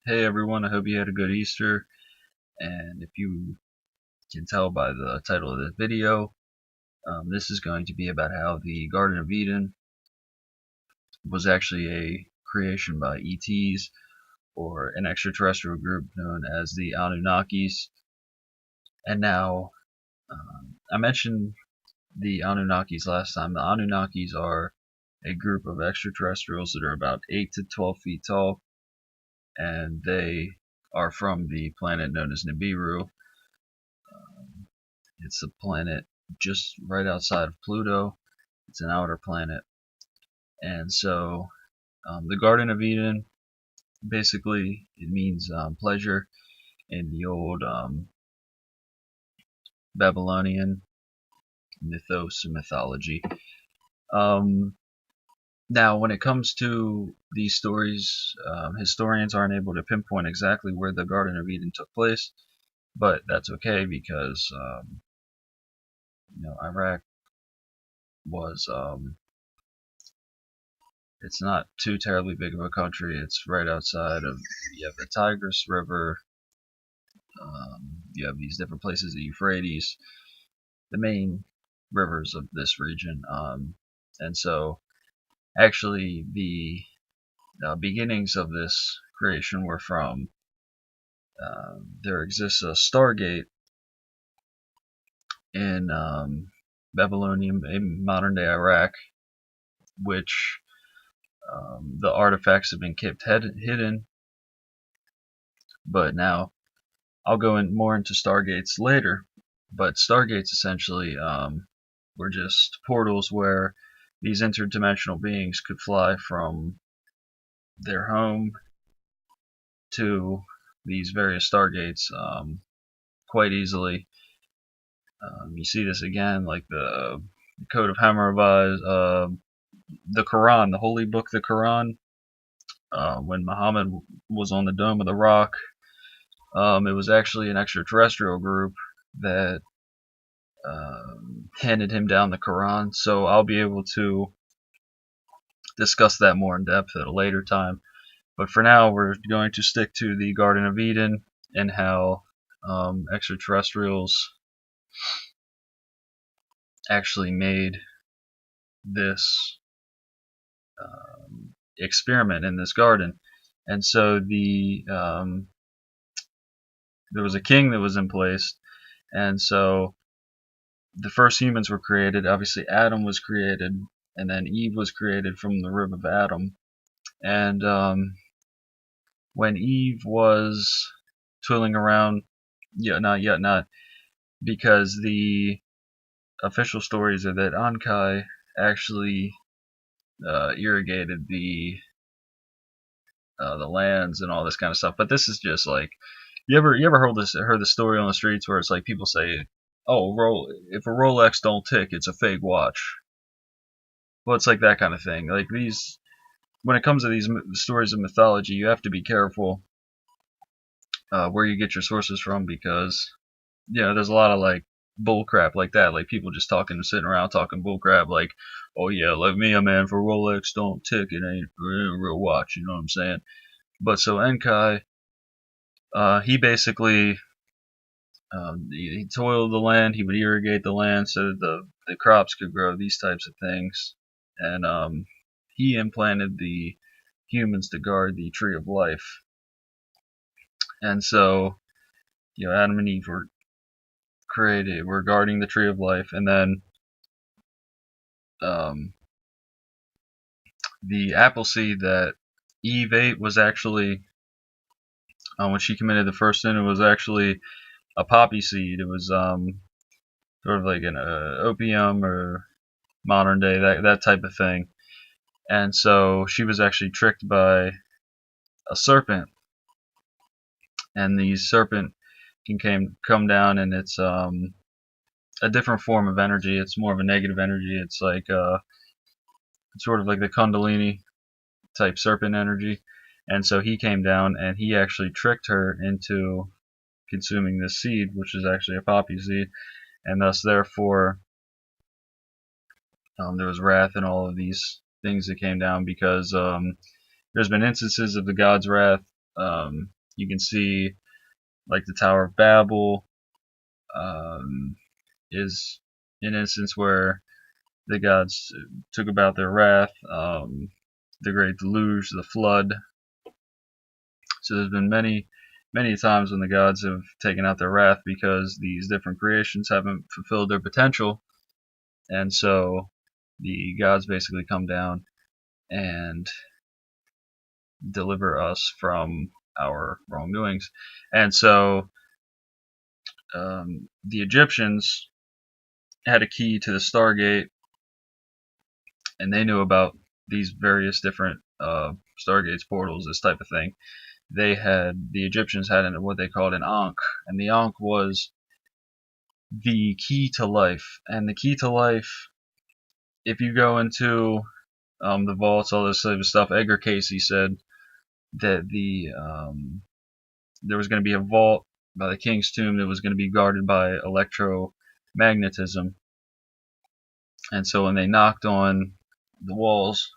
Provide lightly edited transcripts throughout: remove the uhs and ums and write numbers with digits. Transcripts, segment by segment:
Hey everyone, I hope you had a good Easter, and if you can tell by the title of this video, this is going to be about how the Garden of Eden was actually a creation by ETs, or an extraterrestrial group known as the Anunnakis. And now, I mentioned the Anunnakis last time. The Anunnakis are a group of extraterrestrials that are about 8 to 12 feet tall, and they are from the planet known as Nibiru. It's a planet just right outside of Pluto. It's an outer planet. And so the Garden of Eden, basically, it means pleasure in the old Babylonian mythos and mythology. Um, Now, when it comes to these stories, historians aren't able to pinpoint exactly where the Garden of Eden took place, but that's okay because Iraq was it's not too terribly big of a country. It's right outside of, you have the Tigris River, you have these different places, the Euphrates, the main rivers of this region. And so actually the beginnings of this creation were from, there exists a stargate in Babylonian, in modern day Iraq, which the artifacts have been kept hidden, but now I'll go in more into stargates later. But stargates essentially were just portals where these interdimensional beings could fly from their home to these various stargates quite easily. You see this again, like the Code of Hammurabi, the Quran, the holy book, the Quran. When Muhammad was on the Dome of the Rock, it was actually an extraterrestrial group that handed him down the Quran. So I'll be able to discuss that more in depth at a later time. But for now, we're going to stick to the Garden of Eden and how extraterrestrials actually made this experiment in this garden. And so there was a king that was in place, and so the first humans were created. Obviously, Adam was created, and then Eve was created from the rib of Adam. And when Eve was twiddling around, yet not, because the official stories are that ANKH actually irrigated the lands and all this kind of stuff. But this is just like, you ever heard the story on the streets where it's like people say, oh, if a Rolex don't tick, it's a fake watch. Well, it's like that kind of thing. Like these, when it comes to these stories of mythology, you have to be careful where you get your sources from, because there's a lot of like bull crap like that, like people just talking and sitting around talking bull crap, like, oh yeah, like me, a man, for Rolex don't tick, it ain't a real watch, you know what I'm saying? But so Enkai, he basically he toiled the land, he would irrigate the land so that the crops could grow, these types of things, and he implanted the humans to guard the tree of life. And so, Adam and Eve were guarding the tree of life, and then um, the apple seed that Eve ate was actually, when she committed the first sin, it was actually a poppy seed. It was sort of like an opium, or modern day, that type of thing. And so she was actually tricked by a serpent, and the serpent can come down, and it's a different form of energy. It's more of a negative energy. It's like sort of like the Kundalini type serpent energy. And so he came down and he actually tricked her into consuming this seed, which is actually a poppy seed, and thus therefore there was wrath and all of these things that came down, because there's been instances of the God's wrath You can see like the Tower of Babel um, is an instance where the gods took about their wrath. The Great Deluge, the Flood. So there's been many times when the gods have taken out their wrath because these different creations haven't fulfilled their potential, and so the gods basically come down and deliver us from our wrongdoings. And so the Egyptians had a key to the Stargate, and they knew about these various different Stargates, portals, this type of thing. The Egyptians had what they called an Ankh, and the Ankh was the key to life. And the key to life, if you go into the vaults, all this type of stuff, Edgar Casey said that there was going to be a vault by the king's tomb that was going to be guarded by electromagnetism. And so when they knocked on the walls,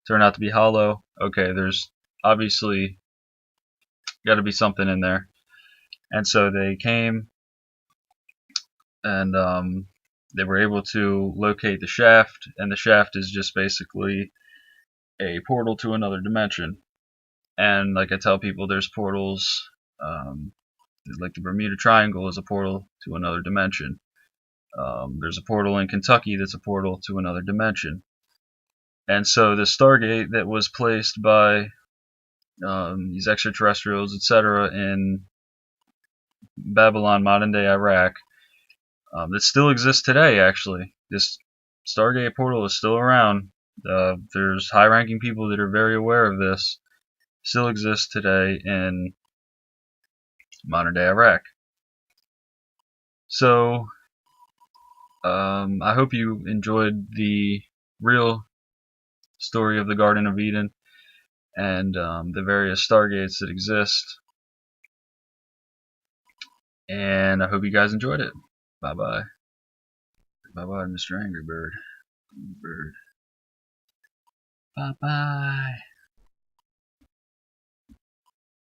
turned out to be hollow. Okay, there's obviously got to be something in there. And so they came and they were able to locate the shaft, and the shaft is just basically a portal to another dimension. And like I tell people, there's portals, like the Bermuda Triangle is a portal to another dimension. There's a portal in Kentucky that's a portal to another dimension. And so the Stargate that was placed by these extraterrestrials, etc., in Babylon, modern day Iraq, that still exists today, actually. This Stargate portal is still around. There's high ranking people that are very aware of this. Still exists today in modern day Iraq. So, I hope you enjoyed the real story of the Garden of Eden and the various Stargates that exist. And I hope you guys enjoyed it. Bye bye. Bye bye, Mr. Angry Bird. Bye bye.